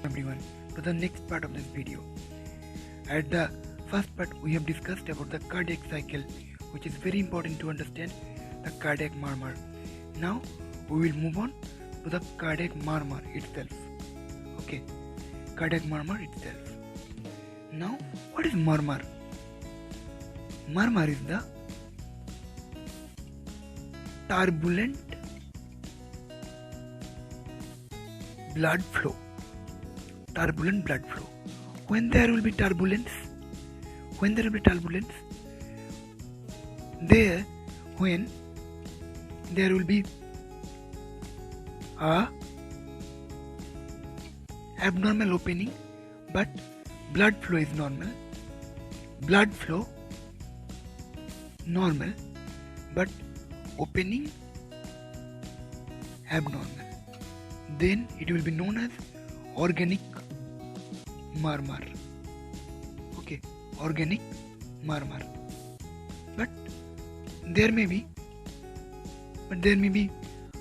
everyone to the next part of this video. At the first part we have discussed about the cardiac cycle, which is very important to understand the cardiac murmur. Now we will move on to the cardiac murmur itself. Okay, cardiac murmur itself. Now what is murmur? Murmur is the turbulent blood flow. Turbulent blood flow. When there will be turbulence, when there will be a abnormal opening, but blood flow is normal. Blood flow normal, but opening abnormal. Then it will be known as organic murmur. Okay, organic murmur. But there may be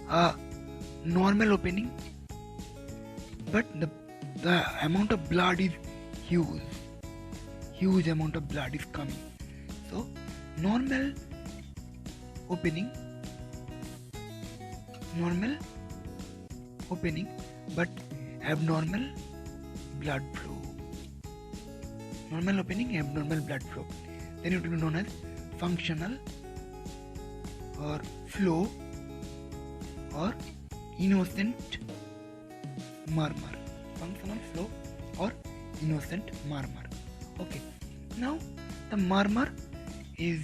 a normal opening, but the amount of blood is huge amount of blood is coming. So normal opening, but abnormal blood flow. Normal opening, abnormal blood flow. Then it will be known as functional or flow or innocent murmur. Functional flow or innocent murmur. Okay. Now the murmur is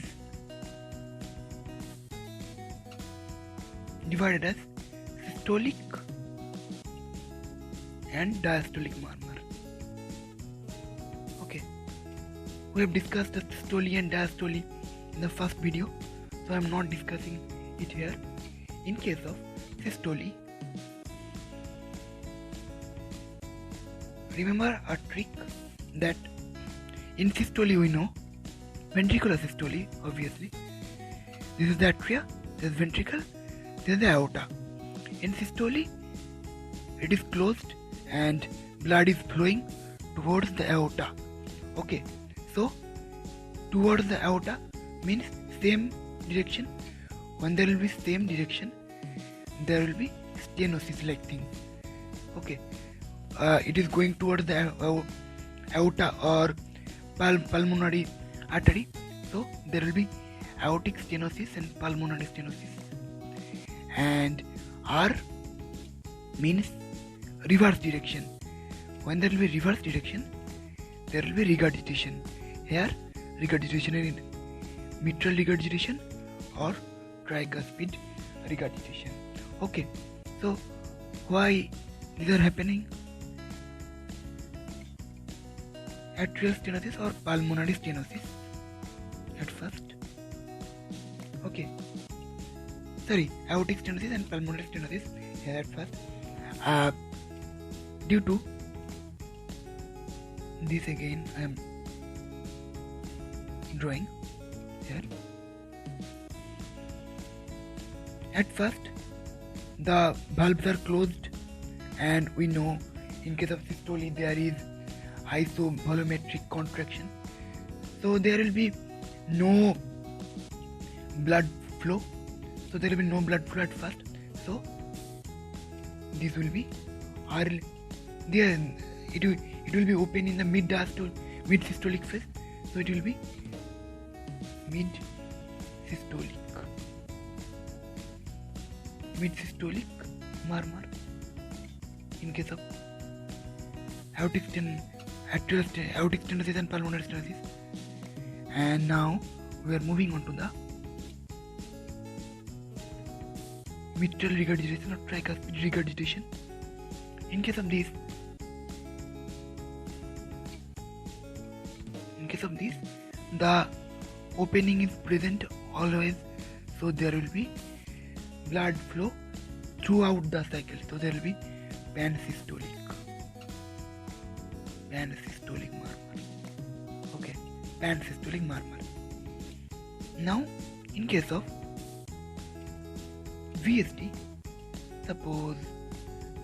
divided as systolic and diastolic murmur. Okay, we have discussed the systole and diastole in the first video, so I am not discussing it here. In case of systole, remember a trick that in systole we know ventricular systole, obviously. This is the atria, this is ventricle, this is the aorta. In systole, it is closed and blood is flowing towards the aorta. Okay, so towards the aorta means same direction. When there will be same direction, there will be stenosis like thing. Okay, it is going towards the aorta or pulmonary artery, so there will be aortic stenosis and pulmonary stenosis. And R means reverse direction. When there will be reverse direction, there will be regurgitation. Here regurgitation is mitral regurgitation or tricuspid regurgitation. Okay, so why these are happening? Atrial stenosis or pulmonary stenosis at first. Okay, sorry, aortic stenosis and pulmonary stenosis here at first. Due to this, again I am drawing here. At first the valves are closed, and we know in case of systole there is isovolumetric contraction, so there will be no blood flow. So there will be no blood flow at first. So this will be there. It will be open in the mid systolic phase. So it will be mid systolic murmur in case of aortic stenosis and pulmonary stenosis. And now we are moving on to the mitral regurgitation or tricuspid regurgitation. In case of this, the opening is present always, so there will be blood flow throughout the cycle. So there will be pansystolic murmur. Okay, pansystolic murmur. Now in case of VSD, suppose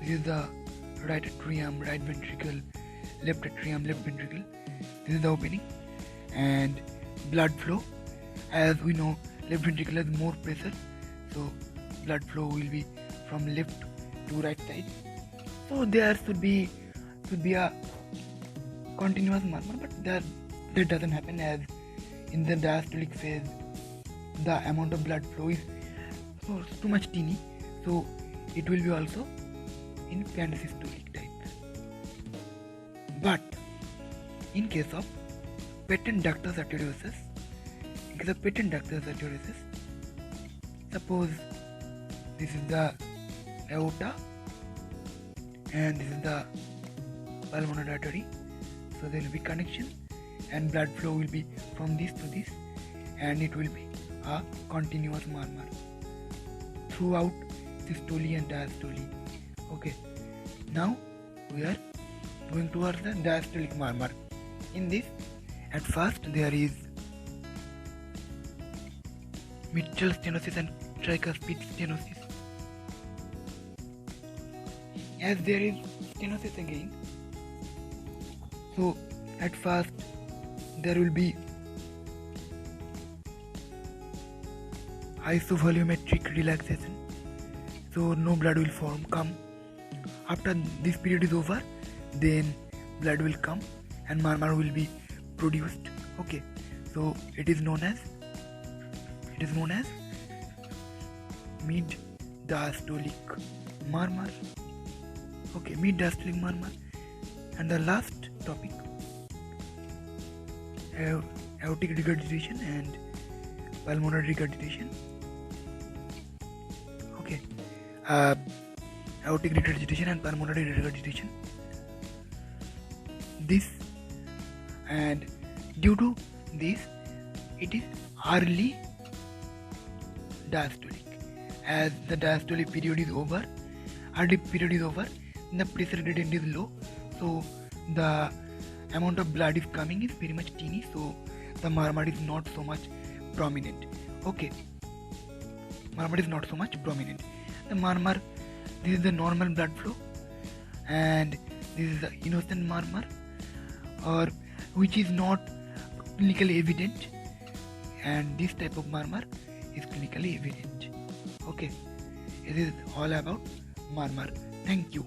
this is the right atrium, right ventricle, left atrium, left ventricle. This is the opening. And blood flow, as we know, left ventricle has more pressure, so blood flow will be from left to right side. So there should be a continuous murmur, but that doesn't happen, as in the diastolic phase the amount of blood flow is too much teeny, so it will be also in panasystolic type. But in case of patent ductus arteriosus, suppose this is the aorta and this is the pulmonary artery, so there will be connection and blood flow will be from this to this, and it will be a continuous murmur throughout systole and diastole. Okay, now we are going towards the diastolic murmur. In this, at first there is mitral stenosis and tricuspid stenosis. As there is stenosis again, so at first there will be isovolumetric relaxation, so no blood will come. After this period is over, then blood will come and murmur will be produced. Okay, so it is known as mid diastolic murmur. Okay, mid diastolic murmur. And the last topic, aortic regurgitation and pulmonary regurgitation. Okay, aortic regurgitation and pulmonary regurgitation. This, and due to this, it is early diastolic. As the diastolic period is over, early period is over, the pressure gradient is low, so the amount of blood is coming is very much teeny, so the murmur is not so much prominent. Okay, murmur is not so much prominent. The murmur, this is the normal blood flow, and this is the innocent murmur, or which is not clinically evident, and this type of murmur is clinically evident. Okay, it is all about murmur. Thank you.